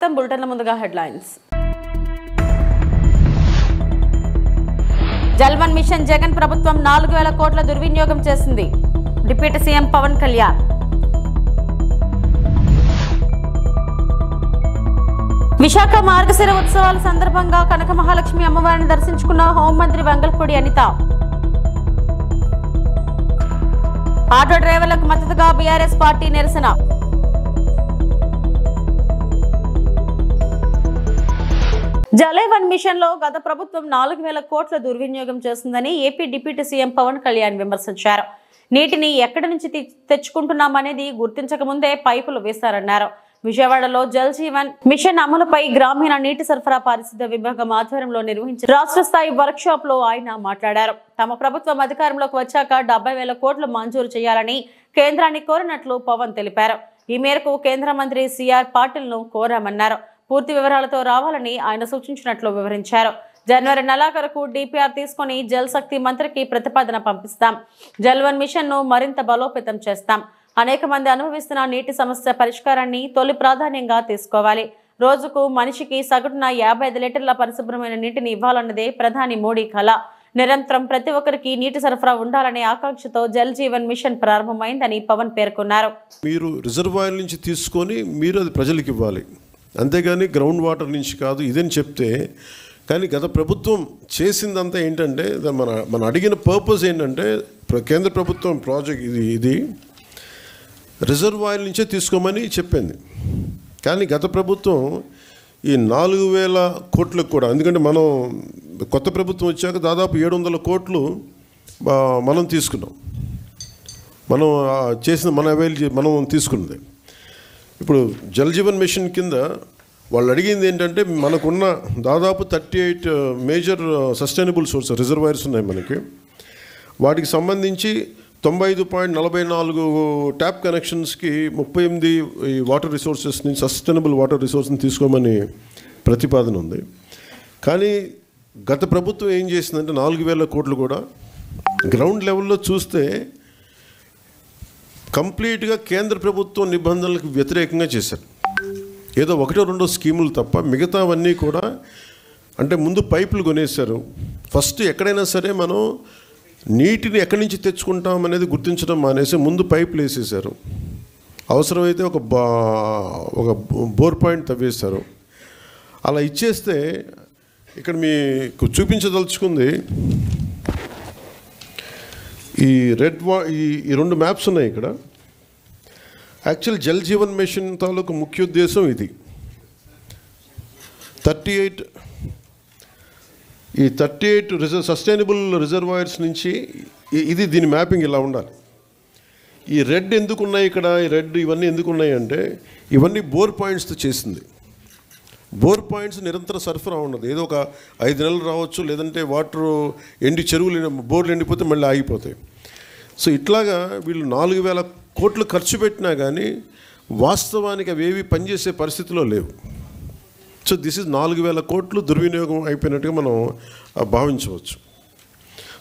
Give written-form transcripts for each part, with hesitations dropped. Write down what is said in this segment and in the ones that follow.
చూద్దాం బులెటిన్ల ముందుగా headlines. జల్వన్ machine Jagan ప్రభుత్వం 4000 కోట్ల దుర్వినియోగం చేసింది. Deputy CM Pawan Kalyan. విశాఖ మార్గశిర ఉత్సవాల సందర్భంగా కనక మహాలక్ష్మి అమ్మవారిని దర్శించుకున్న హోంమంత్రి వంగల్పూడి అనిత. ఆటో డ్రైవర్లకు మద్దతుగా బీఆర్ఎస్ పార్టీ నిరసన. జలవన్ మిషన్ లో గత ప్రభుత్వం 4000 కోట్ల దుర్వినియోగం చేస్తుందని AP deputy CM Pawan Kalyan విమర్శించారు. నీటిని ఎక్కడి నుంచి తెచ్చుకుంటున్నామనేది గుర్తించక ముందే పైపులు వేశారన్నారు. విజయవాడలో జల్ జీవన్ మిషన్ అమలుపై గ్రామీణ నీటి సరఫరా పారిశుద్ధ్య విభాగం ఆధ్వర్యంలో నిర్వహించిన రాష్ట్ర స్థాయి వర్క్ షాప్ లో ఆయన మాట్లాడారు. తమ ప్రభుత్వం అధికారంలోకి వచ్చాక 70,000 కోట్లు మంజూరు చేయాలని కేంద్రాన్ని కోరినట్లు పవన్ తెలిపారు. ఈ మేరకు కేంద్ర మంత్రి సిఆర్ పాటిల్ ను కోరామన్నారు. పూర్తి వివరాలతో రావాలని ఆయన సూచించినట్లు వివరించారు. జనవరి నెలాఖరుకు డిపిఆర్ తీసుకుని జల్ శక్తి మంత్రికి ప్రతిపాదన పంపిస్తాం. జల్వన్ మిషన్ ను మరింత బలోపేతం చేస్తాం. అనేక మంది అనుభవిస్తున్న నీటి సమస్య పరిష్కారాన్ని తొలి ప్రాధాన్యంగా తీసుకోవాలి. రోజుకు మనిషికి సగటున 55 లీటర్ల పరిశుభ్రమైన నీటిని ఇవ్వాలన్నదే ప్రధాని మోడీ కళ. నిరంతరం ప్రతి ఒక్కరికి నీటి సరఫరా ఉండాలనే ఆకాంక్షతో జల్ జీవన్ మిషన్ ప్రారంభమైందని పవన్ పేర్కొన్నారు. మీరు రిజర్వాయర్ నుంచి తీసుకొని మీరు అది ప్రజలకు ఇవ్వాలి, అంతేగాని గ్రౌండ్ వాటర్ నుంచి కాదు ఇదని చెప్తే. కానీ గత ప్రభుత్వం చేసిందంతా ఏంటంటే మన అడిగిన పర్పస్ ఏంటంటే కేంద్ర ప్రభుత్వం ప్రాజెక్ట్ ఇది రిజర్వాయర్ నుంచే తీసుకోమని చెప్పింది. కానీ గత ప్రభుత్వం ఈ 4000 కోట్లకు కూడా, ఎందుకంటే మనం కొత్త ప్రభుత్వం వచ్చాక దాదాపు 700 కోట్లు మనం తీసుకున్నాం. మనం చేసిన మనం తీసుకున్నది. ఇప్పుడు జల్ జీవన్ మిషన్ కింద వాళ్ళు అడిగింది ఏంటంటే మనకున్న దాదాపు 38 మేజర్ సస్టైనబుల్ సోర్స్ రిజర్వాయర్స్ ఉన్నాయి మనకి. వాటికి సంబంధించి 95.44 ట్యాప్ కనెక్షన్స్కి 38 వాటర్ రిసోర్సెస్ నుంచి సస్టైనబుల్ వాటర్ రిసోర్స్ని తీసుకోమని ప్రతిపాదన ఉంది. కానీ గత ప్రభుత్వం ఏం చేసిందంటే 4000 కోట్లు కూడా గ్రౌండ్ లెవెల్లో చూస్తే కంప్లీట్గా కేంద్ర ప్రభుత్వం నిబంధనలకు వ్యతిరేకంగా చేశారు. ఏదో 1-2 స్కీములు తప్ప మిగతావన్నీ కూడా అంటే ముందు పైపులు కొనేశారు. ఫస్ట్ ఎక్కడైనా సరే మనం నీటిని ఎక్కడి నుంచి తెచ్చుకుంటాం అనేది గుర్తించడం మానేసి ముందు పైపులు వేసేసారు. అవసరమైతే ఒక బోర్ పాయింట్ తవ్వేశారు. అలా ఇచ్చేస్తే ఇక్కడ మీకు చూపించదలుచుకుంది ఈ ఈ 2 మ్యాప్స్ ఉన్నాయి ఇక్కడ. యాక్చువల్ జల్ జీవన్ మిషన్ తాలూకు ముఖ్య ఉద్దేశం ఇది. 38 సస్టైనబుల్ రిజర్వాయర్స్ నుంచి ఇది దీని మ్యాపింగ్ ఇలా ఉండాలి. ఈ రెడ్ ఎందుకున్నాయి ఇక్కడ, ఈ రెడ్ ఇవన్నీ ఎందుకున్నాయి అంటే ఇవన్నీ బోర్ పాయింట్స్తో చేసింది. బోర్ పాయింట్స్ నిరంతర సరఫరా ఉండదు. ఏదో ఒక 5 నెలలు రావచ్చు, లేదంటే వాటర్ చెరువులు బోర్లు ఎండిపోతే మళ్ళీ ఆగిపోతాయి. సో ఇట్లాగా వీళ్ళు 4000 కోట్లు ఖర్చు పెట్టినా కానీ వాస్తవానికి అవేవి పనిచేసే పరిస్థితిలో లేవు. సో దిస్ ఇస్ 4000 కోట్లు దుర్వినియోగం అయిపోయినట్టుగా మనం భావించవచ్చు.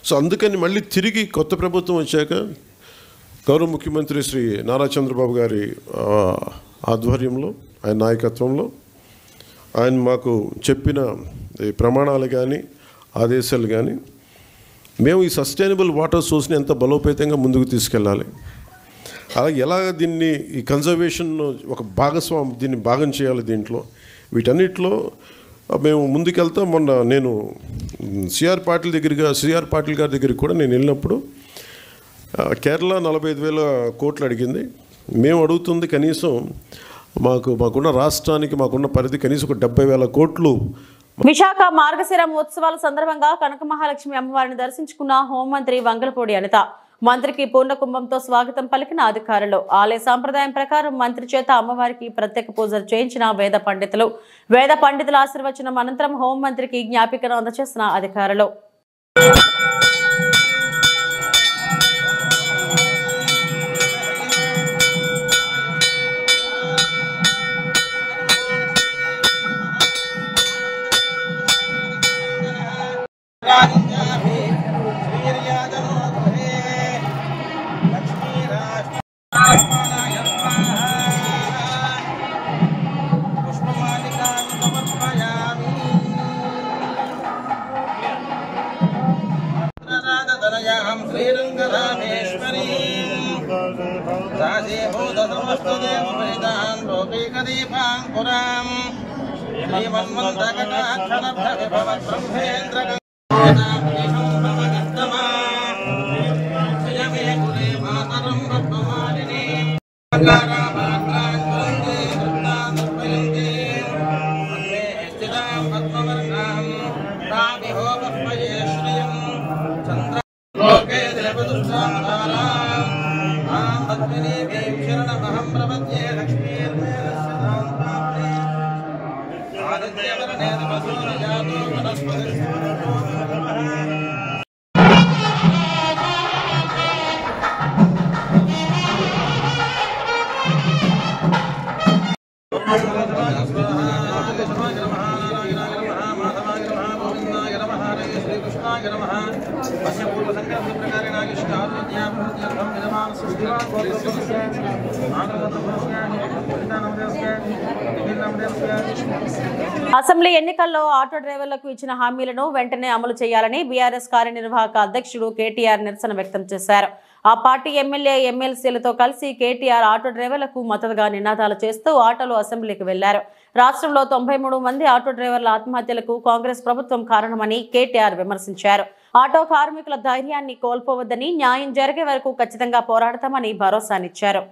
సో అందుకని మళ్ళీ తిరిగి కొత్త ప్రభుత్వం వచ్చాక గౌరవ ముఖ్యమంత్రి శ్రీ నారా చంద్రబాబు గారి ఆధ్వర్యంలో, ఆయన నాయకత్వంలో ఆయన మాకు చెప్పిన ఈ ప్రమాణాలు కానీ ఆదేశాలు కానీ మేము ఈ సస్టైనబుల్ వాటర్ సోర్స్ని ఎంత బలోపేతంగా ముందుకు తీసుకెళ్ళాలి, అలాగే ఎలాగ దీన్ని ఈ కన్జర్వేషన్ ఒక దీన్ని భాగం చేయాలి, దీంట్లో వీటన్నిటిలో మేము ముందుకెళ్తాం. మొన్న నేను సిఆర్ పాటిల్ గారి దగ్గరికి కూడా నేను వెళ్ళినప్పుడు కేరళ 45,000 కోట్లు అడిగింది. మేము అడుగుతుంది కనీసం మాకున్న రాష్ట్రానికి మాకున్న పరిధి కనీసం ఒక 70,000 కోట్లు. విశాఖ మార్గశిరం ఉత్సవాల సందర్భంగా కనక మహాలక్ష్మి అమ్మవారిని దర్శించుకున్న హోంమంత్రి వంగల్పూడి అనిత. మంత్రికి పూర్ణ కుంభంతో స్వాగతం పలికిన అధికారులు. ఆలయ సాంప్రదాయం ప్రకారం మంత్రి చేత అమ్మవారికి ప్రత్యేక పూజలు చేయించిన వేద పండితుల ఆశీర్వచనం అనంతరం హోంమంత్రికి జ్ఞాపికను అందజేసిన అధికారులు. పుష్పమాలిక శ్రీరంగరామేశ్వరీ రాజీభూతమస్తదేవపరితాన్ లోకైకదీపాంకురాం శ్రీమన్మంతకటాక్షరభ్రవిభవద్బ్రహ్మేంద్ర అసెంబ్లీ ఎన్నికల్లో ఆటో డ్రైవర్లకు ఇచ్చిన హామీలను వెంటనే అమలు చేయాలని బీఆర్ఎస్ కార్యనిర్వాహక అధ్యక్షుడు కేటీఆర్ నిరసన వ్యక్తం చేశారు. ఆ పార్టీ ఎమ్మెల్యే ఎమ్మెల్సీలతో కలిసి కేటీఆర్ ఆటో డ్రైవర్లకు మద్దతుగా నినాదాలు చేస్తూ ఆటోలో అసెంబ్లీకి వెళ్లారు. రాష్ట్రంలో 93 మంది ఆటో డ్రైవర్ల ఆత్మహత్యలకు కాంగ్రెస్ ప్రభుత్వం కారణమని కేటీఆర్ విమర్శించారు. ఆటో కార్మికుల ధైర్యాన్ని కోల్పోవద్దని, న్యాయం జరిగే వరకు ఖచ్చితంగా పోరాడతామని భరోసానిచ్చారు.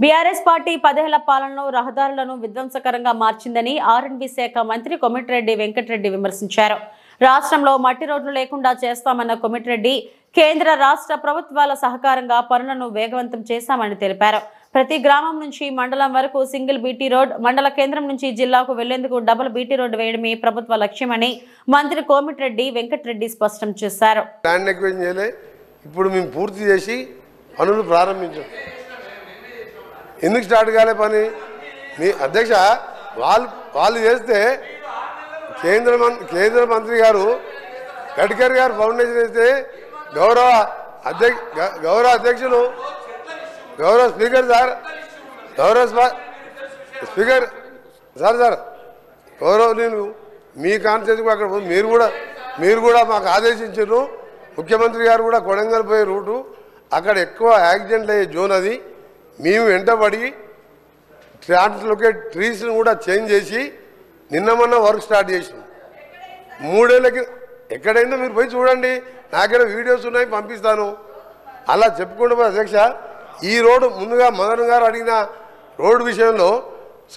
బీఆర్ఎస్ పార్టీ 10 ఏళ్ల పాలనలో రహదారులను విధ్వంసకరంగా మార్చిందని ఆర్ఎండ్బీ శాఖ మంత్రి కోమటిరెడ్డి వెంకటరెడ్డి విమర్శించారు. రాష్ట్రంలో మట్టి రోడ్లు లేకుండా చేస్తామన్న కోమటిరెడ్డి కేంద్ర రాష్ట్ర ప్రభుత్వాల సహకారంగా పనులను వేగవంతం చేశామని తెలిపారు. ప్రతి గ్రామం నుంచి మండలం వరకు సింగిల్ బీటీ రోడ్, మండల కేంద్రం నుంచి జిల్లాకు వెళ్లేందుకు డబుల్ బీటీ రోడ్డు వేయడమే ప్రభుత్వ లక్ష్యమని మంత్రి కోమటిరెడ్డి వెంకటరెడ్డి స్పష్టం చేశారు. ఇప్పుడు మేము పూర్తి చేసి పనులు ప్రారంభించాం. ఎందుకు స్టార్ట్ కాలే పని? మీ అధ్యక్ష వాళ్ళు చేస్తే కేంద్ర మంత్రి గారు గడ్కరీ గారు ఫౌండేషన్ వేస్తే గౌరవ అధ్యక్షులు గౌరవ స్పీకర్ సార్ గౌరవ నేను మీ కాన్స్టిట్యూన్సీకి అక్కడ మీరు కూడా మాకు ఆదేశించారు. ముఖ్యమంత్రి గారు కూడా కొడంగల్ పోయే రూటు అక్కడ ఎక్కువ యాక్సిడెంట్లు అయ్యే జోన్ అది. మేము వెంటబడి ట్రాన్స్లోకేట్ ట్రీస్ని కూడా చేంజ్ చేసి నిన్న వర్క్ స్టార్ట్ చేసినాం. 3 ఏళ్ళకి ఎక్కడైనా మీరు పోయి చూడండి, నాకైనా వీడియోస్ ఉన్నాయి పంపిస్తాను. అలా చెప్పుకుంటూ అధ్యక్ష ఈ రోడ్డు ముందుగా మదన్ గారు అడిగిన రోడ్డు విషయంలో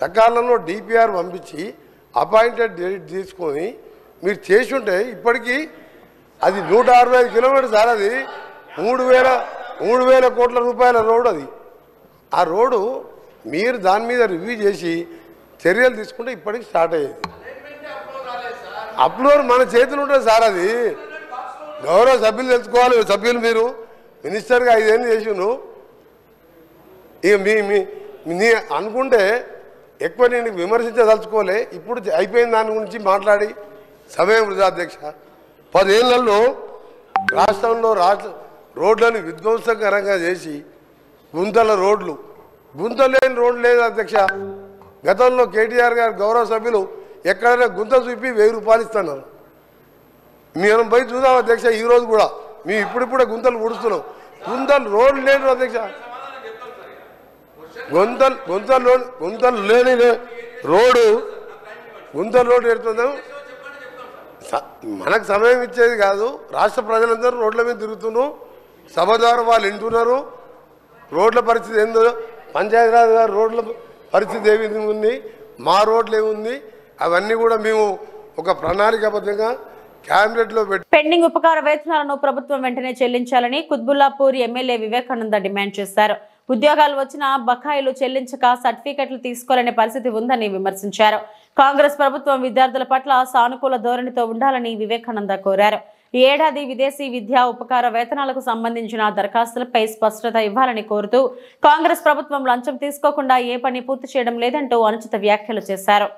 సకాలంలో డిపిఆర్ పంపించి అపాయింటెడ్ డేట్ తీసుకొని మీరు చేసి ఉంటే ఇప్పటికీ అది 165 కిలోమీటర్స్ సార్. అది 3,000 కోట్ల రూపాయల రోడ్డు అది. ఆ రోడ్డు మీరు దాని మీద రివ్యూ చేసి చర్యలు తీసుకుంటే ఇప్పటికి స్టార్ట్ అయ్యేది. అప్లోడ్ మన చేతులు ఉంటుంది సార్. అది గౌరవ సభ్యులు తెలుసుకోవాలి. సభ్యులు మీరు మినిస్టర్గా 5 ఏళ్ళు చేసిను. ఇక మీ అనుకుంటే ఎక్కువ నేను విమర్శించదలుచుకోలే. ఇప్పుడు అయిపోయిన దాని గురించి మాట్లాడి సమయం వృధా అధ్యక్ష. 10 ఏళ్లలో రాష్ట్రంలో రోడ్లను విధ్వంసకరంగా చేసి గుంతల రోడ్లు, గుంత లేని రోడ్లు లేదు అధ్యక్ష. గతంలో కేటీఆర్ గారు గౌరవ సభ్యులు ఎక్కడైనా గుంత చూపి 1000 రూపాయలు ఇస్తున్నారు. మేము పోయి చూద్దాం అధ్యక్ష. ఈరోజు కూడా మేము ఇప్పుడిప్పుడే గుంతలు ఊడుస్తున్నాం. గుంతలు రోడ్లు లేని అధ్యక్ష. గుంతలు లేని గుంతల రోడ్డు పెడుతున్నాం. మనకు సమయం ఇచ్చేది కాదు. రాష్ట్ర ప్రజలందరూ రోడ్ల మీద తిరుగుతున్నాం. సభ ద్వారా వాళ్ళు వింటున్నారు. రోడ్ల పరిస్థితి ఏందో, పంచాయతీరాజ్ గారు రోడ్ల పరిస్థితి ఏ విధంగా ఉంది, మా రోడ్లు ఏముంది, అవన్నీ కూడా మేము ఒక ప్రణాళికాబద్ధంగా క్యాబినెట్లో పెట్టి పెండింగ్ ఉపకార వేతనాలను ప్రభుత్వం వెంటనే చెల్లించాలని కుత్బుల్లాపూర్ ఎమ్మెల్యే వివేకానంద డిమాండ్ చేశారు. ఉద్యోగాలు వచ్చినా బకాయిలు చెల్లించక సర్టిఫికెట్లు తీసుకోలేని పరిస్థితి ఉందని విమర్శించారు. కాంగ్రెస్ ప్రభుత్వం విద్యార్థుల పట్ల సానుకూల ధోరణితో ఉండాలని వివేకానంద కోరారు. ఈ ఏడాది విదేశీ విద్యా ఉపకార వేతనాలకు సంబంధించిన దరఖాస్తులపై స్పష్టత ఇవ్వాలని కోరుతూ కాంగ్రెస్ ప్రభుత్వం లంచం తీసుకోకుండా ఏ పని పూర్తి చేయడం లేదంటూ అనుచిత వ్యాఖ్యలు చేశారు.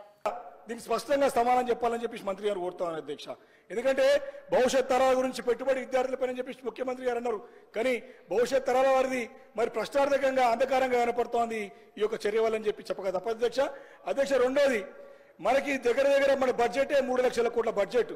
దీనికి స్పష్టంగా సమాధానం చెప్పాలని చెప్పి మంత్రి గారు కోరుతాను అధ్యక్ష. ఎందుకంటే భవిష్యత్ తరాల గురించి పెట్టుబడి విద్యార్థులపైన చెప్పి ముఖ్యమంత్రి గారు అన్నారు. కానీ భవిష్యత్ తరాల వారిది మరి ప్రశ్నార్థకంగా అంధకారంగా కనపడుతోంది ఈ యొక్క చర్య వల్లని చెప్పి చెప్పక తప్ప అధ్యక్ష. అధ్యక్ష, రెండోది, మనకి దగ్గర మన బడ్జెటే 3 లక్షల కోట్ల బడ్జెట్,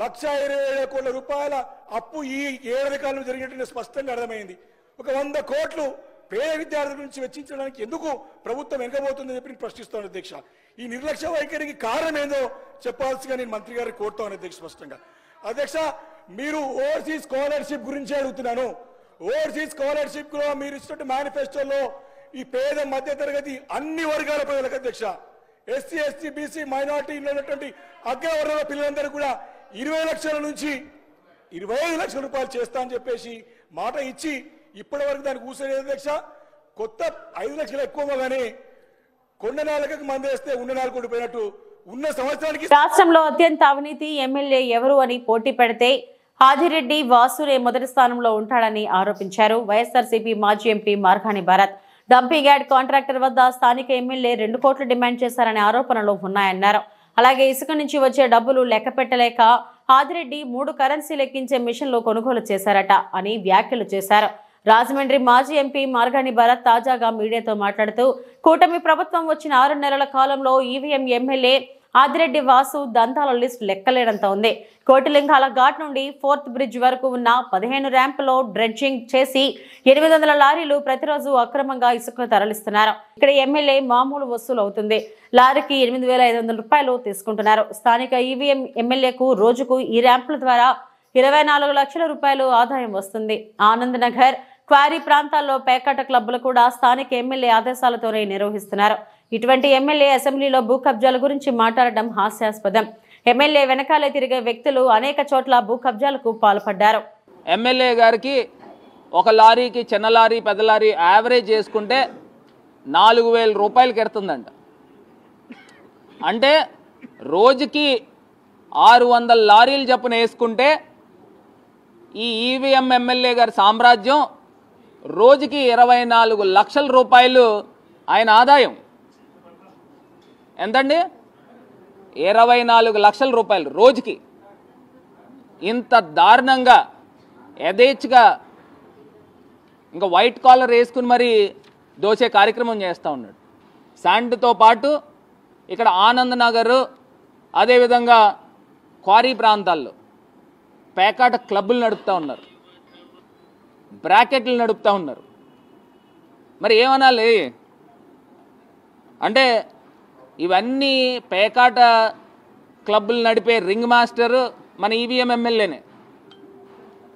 1,27,000 కోట్ల రూపాయల అప్పు ఈ ఏడాది కాలంలో జరిగినట్టు స్పష్టంగా అర్థమైంది. ఒక 100 కోట్లు పేద విద్యార్థుల నుంచి వెచ్చించడానికి ఎందుకు ప్రభుత్వం వెనకబోతుందని చెప్పి ప్రశ్నిస్తాను అధ్యక్ష. ఈ నిర్లక్ష్య వైఖరికి కారణం ఏందో చెప్పాల్సిగా నేను మంత్రి గారికి కోరుతాను అధ్యక్ష స్పష్టంగా. అధ్యక్ష, మీరు ఓవర్సీస్ స్కాలర్షిప్ గురించి అడుగుతున్నాను. ఓవర్సీస్ స్కాలర్షిప్ లో మీరు ఇచ్చినట్టు మేనిఫెస్టోలో ఈ పేద మధ్య తరగతి అన్ని వర్గాల ప్రజలకు అధ్యక్ష, ఎస్సీ ఎస్టీ బీసీ మైనార్టీ ఉన్నటువంటి అగ్రవర్గాల పిల్లలందరూ కూడా 20 లక్షల నుంచి 25 లక్షల రూపాయలు చేస్తా అని చెప్పేసి మాట ఇచ్చి ఇప్పటి వరకు దానికి కూర్చోలేదు అధ్యక్ష. కొత్త 5 లక్షలు ఎక్కువ కానీ కొండ నాలుగకు మందేస్తే ఉన్న నాలుగు కొడిపోయినట్టు ఉన్న సంవత్సరానికి రాష్ట్రంలో అత్యంత అవినీతి ఎమ్మెల్యే ఎవరు అని పోటీ పెడితే ఆదిరెడ్డి వాసునే మొదటి స్థానంలో ఉంటాడని ఆరోపించారు. వైఎస్ఆర్సీపీ మాజీ MP Margani Bharat dumping yard contractor వద్ద స్థానిక ఎమ్మెల్యే 2 కోట్లు డిమాండ్ చేశారనే ఆరోపణలు ఉన్నాయన్నారు. అలాగే ఇసుక నుంచి వచ్చే డబ్బులు లెక్క పెట్టలేక ఆదిరెడ్డి 3 కరెన్సీ లెక్కించే మిషన్లు కొనుగోలు చేశారట అని వ్యాఖ్యలు చేశారు. రాజమండ్రి మాజీ ఎంపీ మార్గాని భరత్ తాజాగా మీడియాతో మాట్లాడుతూ కూటమి ప్రభుత్వం వచ్చిన 6 నెలల కాలంలో ఈవీఎం ఎమ్మెల్యే ఆదిరెడ్డి వాసు దంతాల లిస్ట్ లెక్కలేనంత ఉంది. కోటిలింగాల ఘాట్ నుండి 4th బ్రిడ్జ్ వరకు ఉన్న 15 ర్యాంపులో డ్రెడ్జింగ్ చేసి 800 లారీలు ప్రతిరోజు అక్రమంగా ఇసుకను తరలిస్తున్నారు. ఇక్కడ ఎమ్మెల్యే మామూలు వసూలు అవుతుంది. లారీకి 8,500 రూపాయలు తీసుకుంటున్నారు. స్థానిక ఈవీఎం ఎమ్మెల్యేకు రోజుకు ఈ ర్యాంపుల ద్వారా 24 లక్షల రూపాయలు ఆదాయం వస్తుంది. ఆనంద్ నగర్, క్వారీ ప్రాంతాల్లో పేకాట క్లబ్లు కూడా స్థానిక ఎమ్మెల్యే ఆదేశాలతోనే నిర్వహిస్తున్నారు. ఇటువంటి ఎమ్మెల్యే అసెంబ్లీలో భూ కబ్జాల గురించి మాట్లాడడం హాస్యాస్పదం. ఎమ్మెల్యే వెనకాలే తిరిగే వ్యక్తులు అనేక చోట్ల భూ కబ్జాలకు పాల్పడ్డారు. ఎమ్మెల్యే గారికి ఒక లారీకి చిన్న లారీ పెద్ద లారీ యావరేజ్ చేసుకుంటే 4,000 రూపాయలకి ఎడుతుందంట. అంటే రోజుకి 600 లారీలు చొప్పున వేసుకుంటే ఈ ఈవీఎం ఎమ్మెల్యే గారి సామ్రాజ్యం రోజుకి 24 లక్షల రూపాయలు ఆయన ఆదాయం. ఎంతండి? 24 లక్షల రూపాయలు రోజుకి. ఇంత దారుణంగా యథేచ్ఛగా ఇంకా వైట్ కాలర్ వేసుకుని మరి దోచే కార్యక్రమం చేస్తూ ఉన్నాడు. శాండ్తో పాటు ఇక్కడ ఆనంద్ నగర్ అదేవిధంగా క్వారీ ప్రాంతాల్లో పేకాట క్లబ్బులు నడుపుతూ ఉన్నారు, బ్రాకెట్లు నడుపుతూ ఉన్నారు. మరి ఏమనాలి అంటే ఇవన్నీ పేకాట క్లబ్బులు నడిపే రింగ్ మాస్టర్ మన ఈవీఎం ఎమ్మెల్యేనే.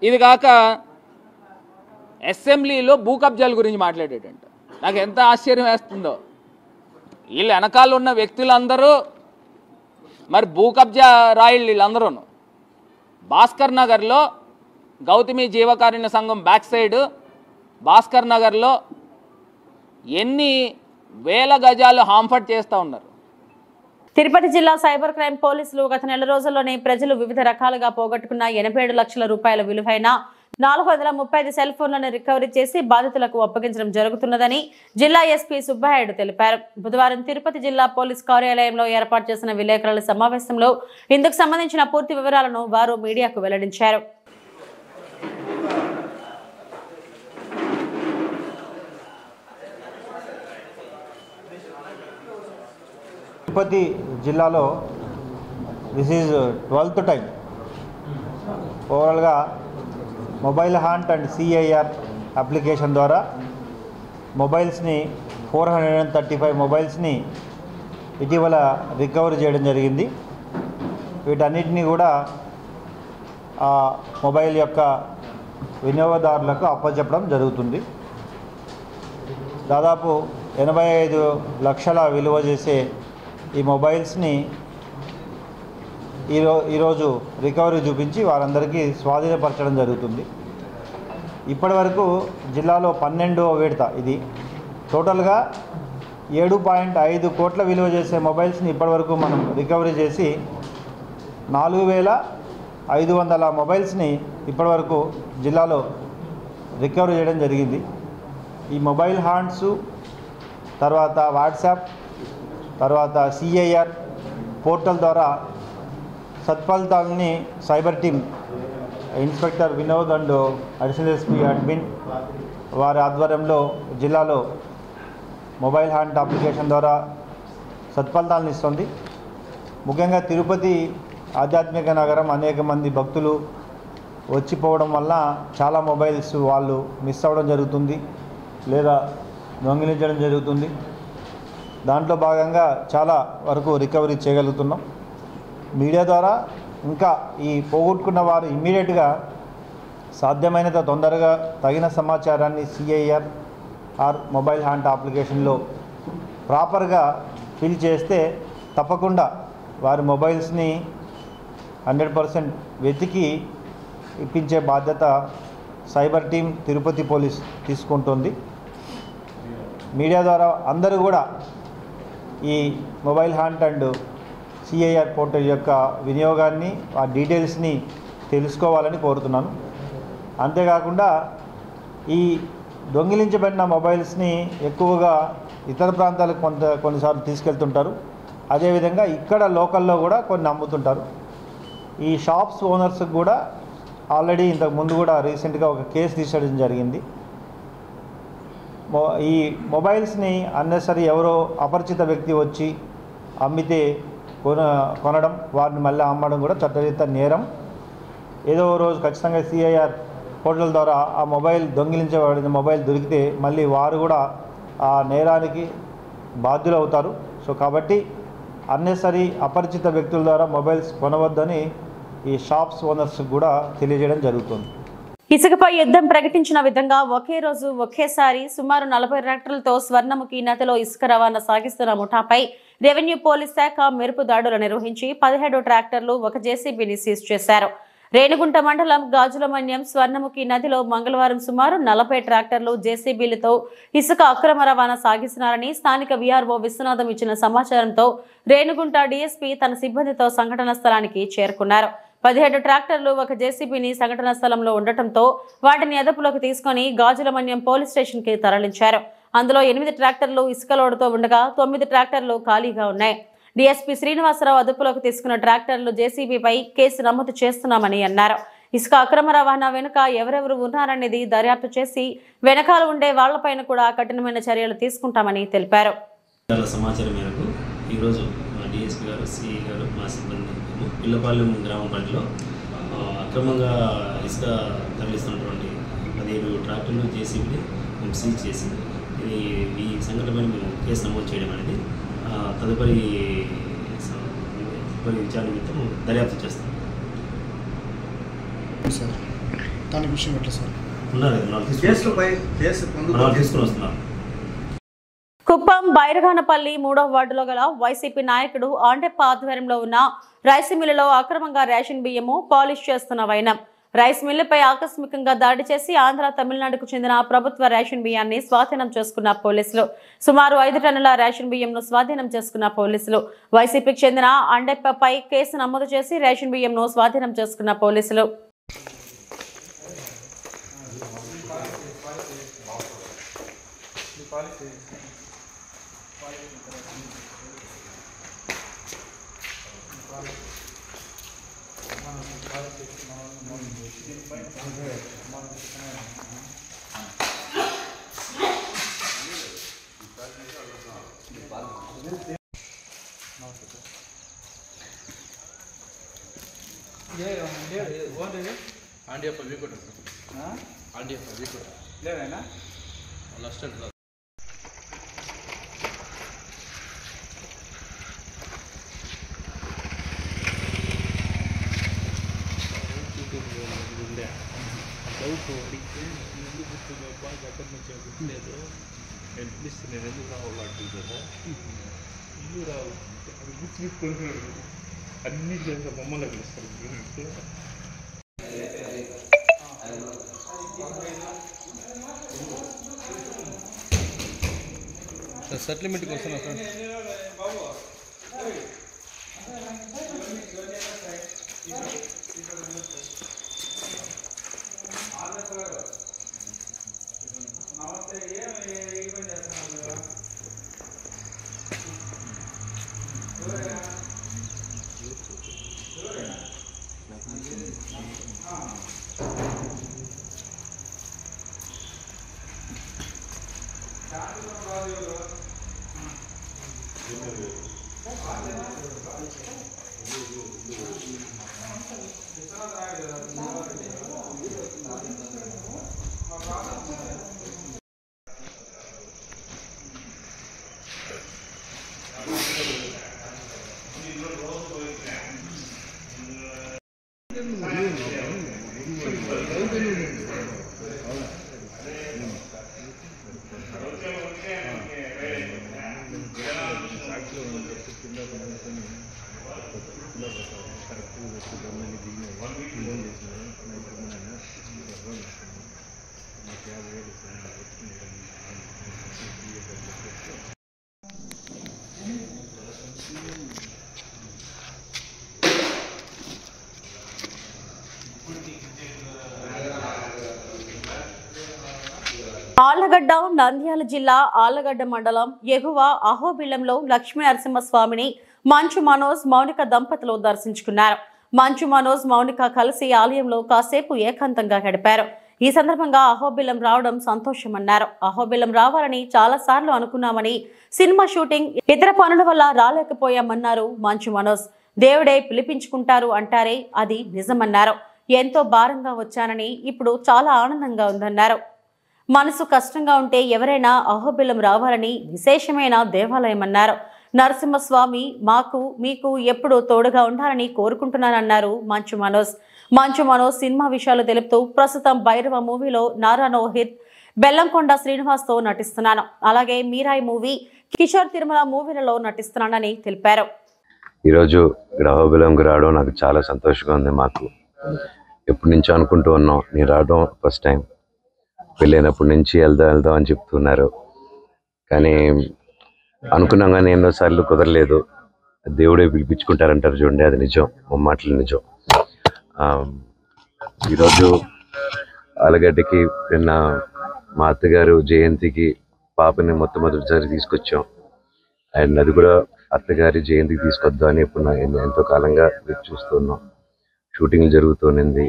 ఇది కాక అసెంబ్లీలో భూ కబ్జాల గురించి మాట్లాడేటంట. నాకు ఎంత ఆశ్చర్యం వేస్తుందో. వీళ్ళు వెనకాల ఉన్న వ్యక్తులందరూ మరి భూ కబ్జా రాయిళ్ళు వీళ్ళందరూ. భాస్కర్ నగర్లో గౌతమి జీవకారుణ్య సంఘం బ్యాక్ సైడ్ భాస్కర్ నగర్లో ఎన్ని వేల గజాలు హాంఫర్ట్ చేస్తూ ఉన్నారు. తిరుపతి జిల్లా సైబర్ క్రైమ్ పోలీసులు గత నెల రోజుల్లోనే ప్రజలు వివిధ రకాలుగా పోగొట్టుకున్న 87 లక్షల రూపాయల విలువైన 435 సెల్ ఫోన్లను రికవరీ చేసి బాధితులకు అప్పగించడం జరుగుతున్నదని జిల్లా ఎస్పీ సుబ్బారెడ్డి తెలిపారు. బుధవారం తిరుపతి జిల్లా పోలీస్ కార్యాలయంలో ఏర్పాటు చేసిన విలేకరుల సమావేశంలో ఇందుకు సంబంధించిన పూర్తి వివరాలను వారు మీడియాకు వెల్లడించారు. తిరుపతి జిల్లాలో దిస్ ఈజ్ 12th టైం ఓవరాల్గా mobile hunt and CIR application ద్వారా మొబైల్స్ని 435 మొబైల్స్ని ఇటీవల రికవరీ చేయడం జరిగింది. వీటన్నిటినీ కూడా ఆ మొబైల్ యొక్క వినియోగదారులకు అప్పచెప్పడం జరుగుతుంది. దాదాపు 85 లక్షల విలువ చేసే ఈ మొబైల్స్ని ఈరోజు రికవరీ చూపించి వారందరికీ స్వాధీనపరచడం జరుగుతుంది. ఇప్పటి వరకు జిల్లాలో 12వ విడత ఇది. టోటల్గా 7.5 కోట్ల విలువ చేసే మొబైల్స్ని ఇప్పటివరకు మనం రికవరీ చేసి 4,500 మొబైల్స్ని ఇప్పటివరకు జిల్లాలో రికవరీ చేయడం జరిగింది. ఈ మొబైల్ హాండ్స్, తర్వాత వాట్సాప్, తర్వాత సిఐఆర్ పోర్టల్ ద్వారా సత్ఫలితాలని cyber team inspector Vinod and additional SP admin వారి ఆధ్వర్యంలో జిల్లాలో మొబైల్ హ్యాండ్ అప్లికేషన్ ద్వారా సత్ఫలితాలను ఇస్తుంది. ముఖ్యంగా తిరుపతి ఆధ్యాత్మిక నగరం, అనేక మంది భక్తులు వచ్చిపోవడం వల్ల చాలా మొబైల్స్ వాళ్ళు మిస్ అవ్వడం జరుగుతుంది లేదా దొంగిలించడం జరుగుతుంది. దాంట్లో భాగంగా చాలా వరకు రికవరీ చేయగలుగుతున్నాం. మీడియా ద్వారా ఇంకా ఈ పోగొట్టుకున్న వారు ఇమ్మీడియట్గా సాధ్యమైనంత తొందరగా తగిన సమాచారాన్ని సిఐఆర్ మొబైల్ హ్యాండ్ అప్లికేషన్లో ప్రాపర్గా ఫిల్ చేస్తే తప్పకుండా వారి మొబైల్స్ని 100% వెతికి ఇప్పించే బాధ్యత సైబర్ టీం తిరుపతి పోలీస్ తీసుకుంటుంది. మీడియా ద్వారా అందరూ కూడా ఈ mobile hand and CIR portal యొక్క వినియోగాన్ని, ఆ డీటెయిల్స్ని తెలుసుకోవాలని కోరుతున్నాను. అంతేకాకుండా ఈ దొంగిలించబడిన మొబైల్స్ని ఎక్కువగా ఇతర ప్రాంతాలకు కొన్నిసార్లు తీసుకెళ్తుంటారు. అదేవిధంగా ఇక్కడ లోకల్లో కూడా కొన్ని అమ్ముతుంటారు. ఈ షాప్స్ ఓనర్స్కి కూడా ఆల్రెడీ ఇంతకు ముందు కూడా రీసెంట్గా ఒక కేసు తీసేయడం జరిగింది. ఈ మొబైల్స్ని అన్నెసరీ ఎవరో అపరిచిత వ్యక్తి వచ్చి అమ్మితే కొనడం, వారిని మళ్ళీ అమ్మడం కూడా చట్టరీత్యా నేరం. ఏదో రోజు ఖచ్చితంగా సిఐఆర్ పోర్టల్ ద్వారా ఆ మొబైల్ దొంగిలించబడిన మొబైల్ దొరికితే మళ్ళీ వారు కూడా ఆ నేరానికి బాధ్యులు అవుతారు. సో కాబట్టి అన్నెసరీ అపరిచిత వ్యక్తుల ద్వారా మొబైల్స్ కొనవద్దని ఈ షాప్స్ ఓనర్స్ కూడా తెలియజేయడం జరుగుతుంది. ఇసుకపై యుద్ధం ప్రకటించిన విధంగా ఒకే రోజు ఒకేసారి సుమారు 40 ట్రాక్టర్లతో స్వర్ణముఖి నదిలో ఇసుక రవాణా సాగిస్తున్న ముఠాపై రెవెన్యూ పోలీస్ శాఖ మెరుపు దాడులు నిర్వహించి 17 ట్రాక్టర్లు, ఒక జేసీబీని సీజ్ చేశారు. రేణిగుంట మండలం గాజులమన్యం స్వర్ణముఖి నదిలో మంగళవారం సుమారు 40 ట్రాక్టర్లు, జేసీబీలతో ఇసుక అక్రమ రవాణా సాగిస్తున్నారని స్థానిక వీఆర్ఓ విశ్వనాథం ఇచ్చిన సమాచారంతో రేణిగుంట డీఎస్పీ తన సిబ్బందితో సంఘటన స్థలానికి చేరుకున్నారు. 17 ట్రాక్టర్లు, ఒక జేసీబీని సంఘటన స్థలంలో ఉండటంతో వాటిని అదుపులోకి తీసుకుని గాజులమన్యం పోలీస్ స్టేషన్ కి తరలించారు. అందులో 8 ట్రాక్టర్లు ఇసుక లోడుతో ఉండగా 9 ట్రాక్టర్లు ఖాళీగా ఉన్నాయి. డీఎస్పీ శ్రీనివాసరావు అదుపులోకి తీసుకున్న ట్రాక్టర్లు, జేసీబీపై కేసు నమోదు చేస్తున్నామని అన్నారు. ఇసుక అక్రమ రవాణా వెనుక ఎవరెవరు ఉన్నారనేది దర్యాప్తు చేసి వెనకాల ఉండే వాళ్లపైన కూడా కఠినమైన చర్యలు తీసుకుంటామని తెలిపారు. సమాచారం మేరకు ఈరోజు మా డిఎస్పీ గారు, సిఐ గారు, మా సిబ్బంది పిల్లపాలెం గ్రామ పరిధిలో అక్రమంగా ఇసుక తరలిస్తున్నటువంటి 15 ట్రాక్టర్లు, జేసీబీని మేము సీజ్ చేసి ఈ సంఘటనపై మేము కేసు నమోదు చేయడం అనేది తదుపరి విచారణ నిమిత్తం దర్యాప్తు చేస్తాం. సార్ దాని విషయం ఎట్లా సార్ ఉన్నారు తీసుకుని వస్తున్నారు. కుప్పం బైరగానపల్లి 3వ వార్డులో గల వైసీపీ నాయకుడు ఆండెప్ప ఆధ్వర్యంలో ఉన్న రైస్ మిల్లులో అక్రమంగా రేషన్ బియ్యము పాలిష్ చేస్తున్న వైనం. రైస్ మిల్లుపై ఆకస్మికంగా దాడి చేసి ఆంధ్ర, తమిళనాడుకు చెందిన ప్రభుత్వ రేషన్ బియ్యాన్ని స్వాధీనం చేసుకున్న పోలీసులు. సుమారు 5 టన్నుల రేషన్ బియ్యంను స్వాధీనం చేసుకున్న పోలీసులు. వైసీపీకి చెందిన ఆండెప్పపై కేసు నమోదు చేసి రేషన్ బియ్యంను స్వాధీనం చేసుకున్న పోలీసులు. అన్ని చేసే బొమ్మలు పిలుస్తారు. సెటిల్మెంట్కి వస్తున్నా సార్. ఆళ్లగడ్డ నంద్యాల జిల్లా ఆళ్లగడ్డ మండలం ఎగువ అహోబిలంలో లక్ష్మీ నరసింహస్వామిని మంచు మనోజ్ మౌనిక దంపతులు దర్శించుకున్నారు. మంచు మనోజ్ మౌనిక కలిసి ఆలయంలో కాసేపు ఏకాంతంగా గడిపారు. ఈ సందర్భంగా అహోబిలం రావడం సంతోషమన్నారు. అహోబిలం రావాలని చాలా సార్లు అనుకున్నామని, సినిమా షూటింగ్ ఇతర పనుల వల్ల రాలేకపోయామన్నారు మంచు మనోజ్. దేవుడే పిలిపించుకుంటారు అంటారే, అది నిజమన్నారు. ఎంతో భారంగా వచ్చానని, ఇప్పుడు చాలా ఆనందంగా ఉందన్నారు. మనసు కష్టంగా ఉంటే ఎవరైనా అహోబిలం రావాలని విశేషమైన దేవాలయమన్నారు. నరసింహస్వామి మీకు ఎప్పుడు తోడుగా ఉండాలని కోరుకుంటున్నానన్నారు మంచు మనోజ్. మంచు మనోజ్ సినిమా విషయాలు తెలుపుతూ, ప్రస్తుతం భైరవ మూవీలో నారా రోహిత్, బెల్లంకొండ శ్రీనివాస్తో నటిస్తున్నాను. అలాగే మీరాయి మూవీ, కిషోర్ తిరుమల మూవీలలో నటిస్తున్నానని తెలిపారు. ఈరోజు ఇక్కడ అహోబిలంకి రావడం నాకు చాలా సంతోషంగా ఉంది. మాకు ఎప్పటి నుంచో అనుకుంటూ ఉన్నాం. నేను రావడం ఫస్ట్ టైం. వెళ్ళినప్పటి నుంచి వెళ్దాం అని చెప్తున్నారు, కానీ అనుకున్నాం కానీ ఎన్నోసార్లు కుదరలేదు. దేవుడే పిలిపించుకుంటారంటారు చూడండి, అది నిజం, మాటలు నిజం. ఈరోజు ఆలగడ్డకి నిన్న మా అత్తగారు జయంతికి పాపని మొట్టమొదటిసారి తీసుకొచ్చాం. అండ్ అది కూడా అత్తగారి జయంతికి తీసుకొద్దాం అని ఎప్పుడు ఎంతో కాలంగా చూస్తున్నాం. షూటింగ్లు జరుగుతుంది.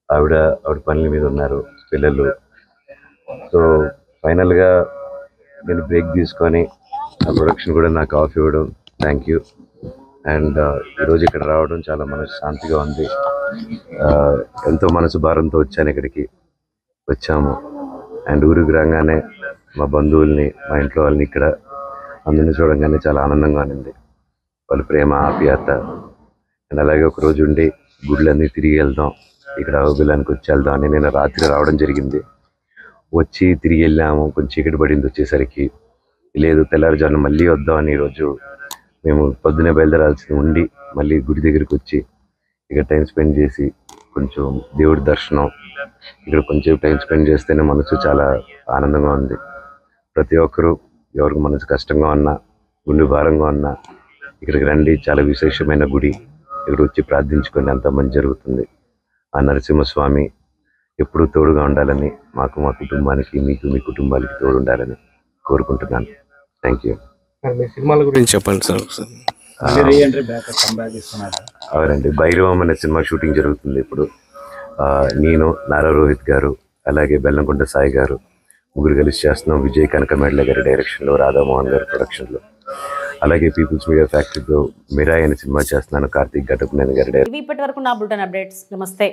ఆవిడ పనుల మీద ఉన్నారు, పిల్లలు. సో ఫైనల్గా నేను బ్రేక్ తీసుకొని ఆ ప్రొడక్షన్ కూడా నాకు ఆఫ్ ఇవ్వడం థ్యాంక్ యూ. అండ్ ఈరోజు ఇక్కడ రావడం చాలా మనసు శాంతిగా ఉంది. ఎంతో మనసు భారంతో వచ్చాను, ఇక్కడికి వచ్చాము. అండ్ ఊరికి రాగానే మా బంధువుల్ని, మా ఇంట్లో వాళ్ళని, ఇక్కడ అందరినీ చూడగానే చాలా ఆనందంగా ఉంది. వాళ్ళ ప్రేమ, ఆప్యాయత. అండ్ అలాగే ఒకరోజు ఉండి గుడ్లన్నీ తిరిగి వెళ్దాం, ఇక్కడ అహోబిలానికి వచ్చి వెళ్దాం అని నేను రాత్రి రావడం జరిగింది. వచ్చి తిరిగి వెళ్ళాము. కొంచెం చీకటి పడింది వచ్చేసరికి. లేదు, తెల్లారుజామున మళ్ళీ వద్దామని ఈరోజు మేము పొద్దునే బయలుదేరాల్సి ఉండి మళ్ళీ గుడి దగ్గరికి వచ్చి ఇక్కడ టైం స్పెండ్ చేసి కొంచెం దేవుడి దర్శనం, ఇక్కడ కొంచెం టైం స్పెండ్ చేస్తేనే మనసు చాలా ఆనందంగా ఉంది. ప్రతి ఒక్కరూ ఎవరికి మనసు కష్టంగా ఉన్నా, గుండె భారంగా ఉన్నా ఇక్కడికి రండి. చాలా విశేషమైన గుడి. ఇక్కడ వచ్చి ప్రార్థించుకొని అంత మంచి జరుగుతుంది. ఆ నరసింహస్వామి ఎప్పుడూ తోడుగా ఉండాలని, మాకు, మా కుటుంబానికి, మీకు, మీ కుటుంబానికి తోడు ఉండాలని కోరుకుంటున్నాను. Thank you. సినిమాల గురించి చెప్పండి సార్. అవునండి, భైరవం అనే సినిమా షూటింగ్ జరుగుతుంది ఇప్పుడు. నేను, నారా రోహిత్ గారు, అలాగే బెల్లంకొండ సాయి గారు ముగ్గురు కలిసి చేస్తున్నాం. విజయ్ కనకమేడ్ల గారి డైరెక్షన్లో, రాధామోహన్ గారి ప్రొడక్షన్లో. అలాగే పీపుల్స్ మీడియా ఫ్యాక్టరీలో మిరాయి అనే సినిమా చేస్తున్నాను, కార్తీక్ ఘటకునేని గారి డైరెక్షన్. ఇప్పటి వరకు నా బులెటిన్ అప్డేట్స్. నమస్తే.